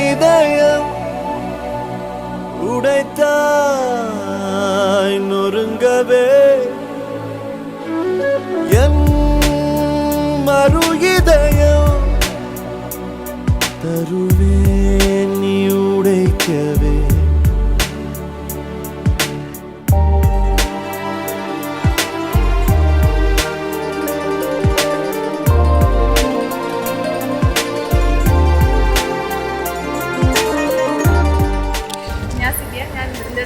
இதயம் உடைத்தாய் நொறுங்கவே என் மறு இதயம் தருவேன் நீ உடைக்கவே.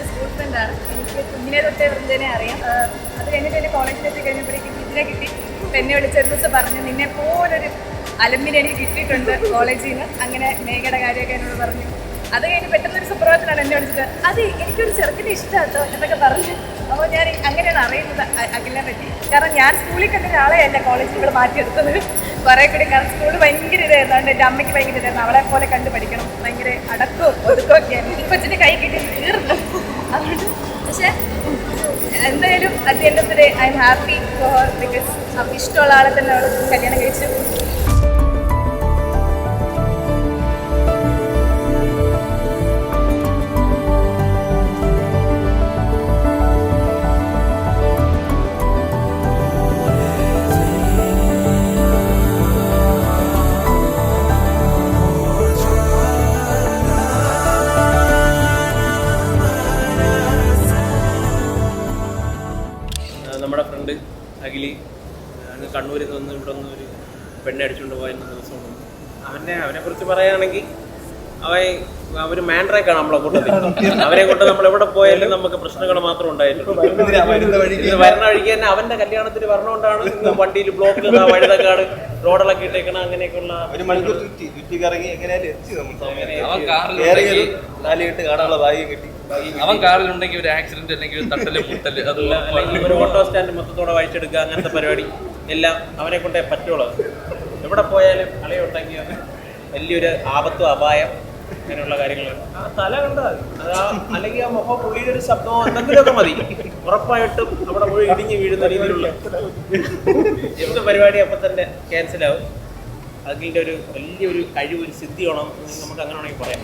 സ്കൂൾ ഫ്രണ്ടാണ്. എനിക്ക് കുഞ്ഞിനെ തൊട്ടേ വൃന്ദനെ അറിയാം. അത് കഴിഞ്ഞിട്ട് എന്നെ കോളേജിലെത്തി കഴിഞ്ഞപ്പോഴേക്കും ഇതിനെ കിട്ടി. എന്നെ വിളിച്ചൊരു ദിവസം പറഞ്ഞു, നിന്നെ പോലൊരു അലമ്മിനെ എനിക്ക് കിട്ടിയിട്ടുണ്ട് കോളേജിൽ നിന്ന്. അങ്ങനെ മേഘയുടെ കാര്യമൊക്കെ എന്നോട് പറഞ്ഞു. അത് കഴിഞ്ഞ് പെട്ടെന്നൊരു സുപ്രഭാതത്തിലാണ് എന്നെ വിളിച്ചിട്ട് അത് എനിക്കൊരു ചെറുക്കിനെ ഇഷ്ടമാട്ടോ എന്നൊക്കെ പറഞ്ഞു. അപ്പോൾ ഞാൻ അങ്ങനെയാണ് അറിയുന്നത് അഖിലിനെ പറ്റി. കാരണം ഞാൻ സ്കൂളിൽ കണ്ട ഒരാളെയല്ല കോളേജിൽ ഇവിടെ മാറ്റിയെടുത്തത് കുറേ കൂടി. കാരണം സ്കൂൾ ഭയങ്കര ഇതായിരുന്നു. അതുകൊണ്ട് എൻ്റെ അമ്മയ്ക്ക് ഭയങ്കര ഇതായിരുന്നു. അവളെ പോലെ കണ്ട് പഠിക്കണം, ഭയങ്കര അടക്കവും ഒതുക്കമൊക്കെയായിരുന്നു. കൊച്ചിൻ്റെ കൈ കിട്ടി തീർന്നു. അതുകൊണ്ട് പക്ഷേ എന്തായാലും at the end of the day I am happy for her. Because അവൾക്ക് ഇഷ്ടമുള്ള ആളെ തന്നെ അവൾ കല്യാണം കഴിച്ചു. നമ്മുടെ ഫ്രണ്ട് അഖിലി അങ്ങ് കണ്ണൂരിൽ നിന്ന് ഇവിടെ നിന്ന് ഒരു പെണ്ണെ അടിച്ചുകൊണ്ട് പോയിരുന്ന ദിവസം അവനെക്കുറിച്ച് പറയുകയാണെങ്കിൽ അവർ മാൻഡ്രേക്കാണ് നമ്മളെ കൂട്ടത്തിൽ. അവരെ കൊണ്ട് നമ്മൾ എവിടെ പോയാലും നമുക്ക് പ്രശ്നങ്ങൾ മാത്രം ഉണ്ടായിട്ടുള്ളൂ. വരുന്ന വഴിക്ക് തന്നെ അവന്റെ കല്യാണത്തിന് പറഞ്ഞുകൊണ്ടാണ് വണ്ടിയിൽ ബ്ലോക്ക് വഴുതക്കാട് റോഡുകളൊക്കെ ഇട്ടേക്കണം. അങ്ങനെയൊക്കെയുള്ള ഒരു മണിക്കൂർ ചുറ്റി കറങ്ങി എങ്ങനെയാലും എത്തി. കാണാനുള്ള ഭാഗ്യം കിട്ടി. അവൻ കാറിലുണ്ടെങ്കിൽ ഒരു ആക്സിഡന്റ് അല്ലെങ്കിൽ ഒരു തട്ടല് മുട്ടല്, അല്ലെങ്കിൽ ഒരു ഓട്ടോ സ്റ്റാൻഡ് മൊത്തത്തോടെ വായിച്ചെടുക്കുക, അങ്ങനത്തെ പരിപാടി എല്ലാം അവനെ കൊണ്ടേ പറ്റുള്ളൂ. എവിടെ പോയാലും അളയുണ്ടെങ്കിൽ വലിയൊരു ആപത്തും അപായം അങ്ങനെയുള്ള കാര്യങ്ങൾ. ആ തല കണ്ടാൽ അല്ലെങ്കിൽ ആ മുഖം പുള്ളിയുടെ ഒരു ശബ്ദമോ എന്തെങ്കിലുമൊക്കെ മതി, ഉറപ്പായിട്ടും അവിടെ മുഴുവൻ ഇടിഞ്ഞ് വീഴുന്ന രീതിയിലുള്ള എന്ത് പരിപാടി അപ്പം തന്നെ ക്യാൻസലാവും. അതിൻ്റെ ഒരു വലിയൊരു കഴിവ്, ഒരു സിദ്ധിയാണോ നമുക്ക് അങ്ങനെ വേണമെങ്കിൽ പറയാം.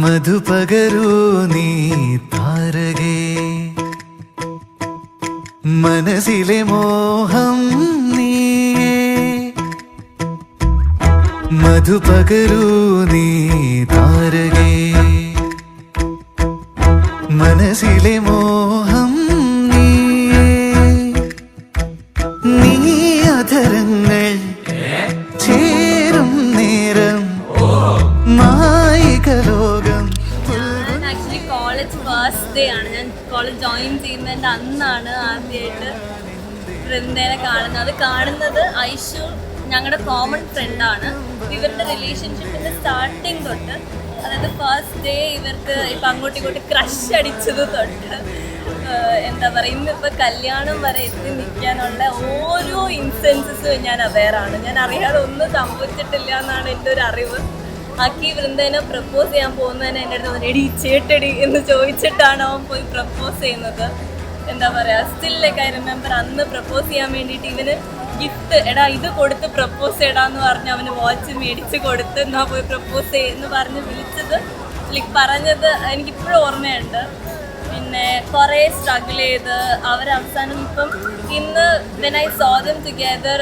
മധുപകരൂ നീ താരകേ, മനസ്സിലെ മോഹം നീയേ. മധുപകരൂ നീ താരകേ, മനസ്സിലെ മോഹം നീയേ. നീ അധരങ്ങൾ ചേരും നേരം മായികലോകം. ആക്ച്വലി കോളേജ് ഫസ്റ്റ് ഡേ ആണ്. ഞാൻ കോളേജ് ജോയിൻ ചെയ്യുന്നതിൻ്റെ അന്നാണ് ആദ്യമായിട്ട് വൃന്ദേനെ കാണുന്നത്. അത് കാണുന്നത് ഐഷു ഞങ്ങളുടെ കോമൺ ഫ്രണ്ടാണ്. ഇവരുടെ റിലേഷൻഷിപ്പിൻ്റെ സ്റ്റാർട്ടിങ് തൊട്ട്, അതായത് ഫസ്റ്റ് ഡേ ഇവർക്ക് ഇപ്പം അങ്ങോട്ടും ഇങ്ങോട്ടും ക്രഷ് അടിച്ചത് തൊട്ട് എന്താ പറയുക, ഇന്നിപ്പോൾ കല്യാണം വരെ എത്തി നിൽക്കാനുള്ള ഓരോ ഇൻസ്റ്റൻസസും ഞാൻ അവെയറാണ്. ഞാൻ അറിയാതെ ഒന്നും സംഭവിച്ചിട്ടില്ല എന്നാണ് എൻ്റെ ഒരു അറിവ്. ആക്കി വൃന്ദേനെ പ്രപ്പോസ് ചെയ്യാൻ പോകുന്നതിന് എൻ്റെ അടുത്ത് പറഞ്ഞു, എടി ചേട്ടടി എന്ന് ചോദിച്ചിട്ടാണ് അവൻ പോയി പ്രപ്പോസ് ചെയ്യുന്നത്. എന്താ പറയുക, സ്റ്റിൽ ലൈക്ക് ഐ റിമെമ്പർ അന്ന് പ്രപ്പോസ് ചെയ്യാൻ വേണ്ടിയിട്ട് ഇവന് ഗിഫ്റ്റ്, എടാ ഇത് കൊടുത്ത് പ്രപ്പോസ് ചെയ്യടാന്ന് പറഞ്ഞ് അവന് വാച്ച് മേടിച്ച് കൊടുത്ത് എന്നാ പോയി പ്രപ്പോസ് ചെയ്യുമെന്ന് പറഞ്ഞ് വിളിച്ചത്, ലൈക്ക് പറഞ്ഞത് എനിക്കിപ്പോഴും ഓർമ്മയുണ്ട്. പിന്നെ കുറേ സ്ട്രഗിൾ ചെയ്ത് അവരവസാനം ഇപ്പം ഇന്ന് when I saw them together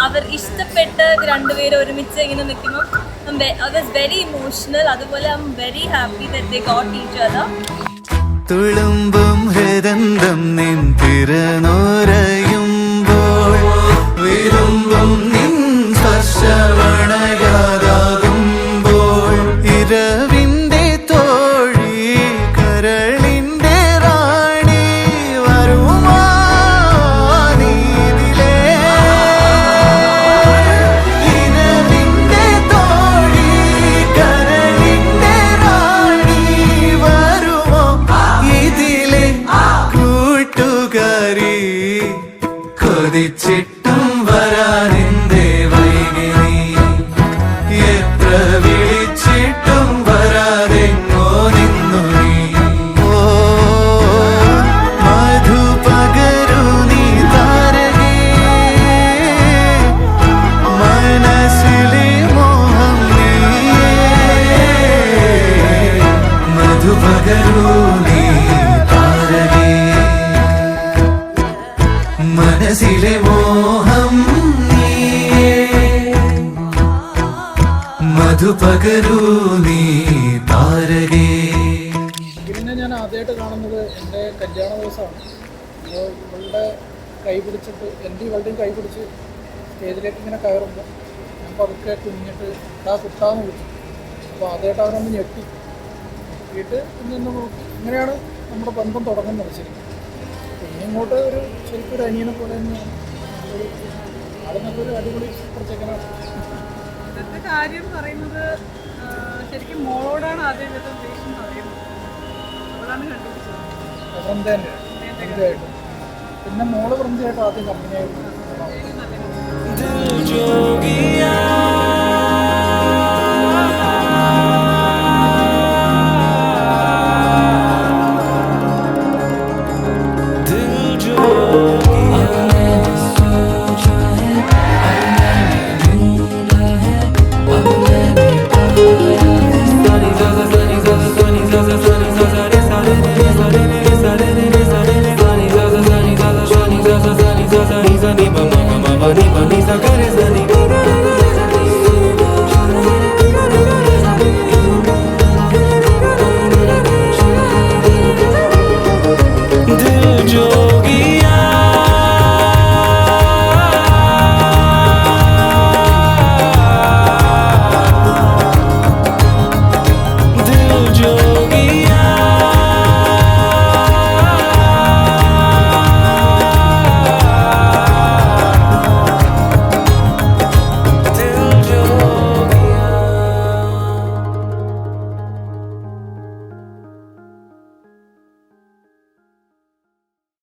അവർ ഇഷ്ടപ്പെട്ട് രണ്ടുപേരും ഒരുമിച്ച് ഇങ്ങനെ നിൽക്കുമ്പോൾ ഐ വാസ് വെരി ഇമോഷണൽ. അതുപോലെ I'm very happy that they got each other. തുളുമ്പും ഹൃദന്തം നിൻ തിരനോരയുമ്പോൾ വിരുമ്പും നിൻ സ്പർശവണയാകുമ്പോൾ ഇരവിന്റെ തോഴി കരളിന്റെ റാണി വരുമാ നീതിലേ. ചോദിച്ചിട്ടും വരാനെന്തേ വൈകി നീ എത്ര വിളിച്ചിട്ടും വരാതെങ്ങോ നിന്നു നീ ഓ മധു പകരു നീ താരകേ മനസ്സിലെ മോഹം നീയേ മധു പകരു നീ താരകേ മനസ്സിലെ മോഹം നീയേ മധു പകരു നീ താരകേ. ഇതിനെ ഞാൻ ആദ്യമായിട്ട് കാണുന്നത് എൻ്റെ കല്യാണ ദിവസമാണ്. അപ്പോൾ ഇവളുടെ കൈ പിടിച്ചിട്ട് എൻ്റെ ഇവളുടെയും കൈ പിടിച്ച് സ്റ്റേജിലേക്ക് ഇങ്ങനെ കയറുമ്പോൾ ഞാൻ പതുക്കെ കുഞ്ഞിട്ട് കുട്ടാന്ന് വിളിച്ചു. അപ്പോൾ ആദ്യമായിട്ട് അവനൊന്ന് ഞെട്ടിയിട്ട് പിന്നെ നോക്കി. ഇങ്ങനെയാണ് നമ്മുടെ ബന്ധം തുടങ്ങുന്നത് ശരിക്കും. പിന്നെ ഇങ്ങോട്ട് ഒരു ശരിക്കും ഒരു അനിയനെ പോലെ തന്നെയാണ്. അത് നല്ലൊരു അടിപൊളി സൂപ്പർ ചെക്കനാണ്. ഇന്നത്തെ കാര്യം പറയുന്നത് ശരിക്കും മോളോടാണ് ആദ്യം ദേഷ്യം പറയുന്നത്. അവളാണ് കണ്ടുപിടിച്ചത്. വൃന്ദയായിട്ട് പിന്നെ മോള് വൃന്ദയായിട്ട് ആദ്യം കമ്പനിയായിരുന്നു. Sunny,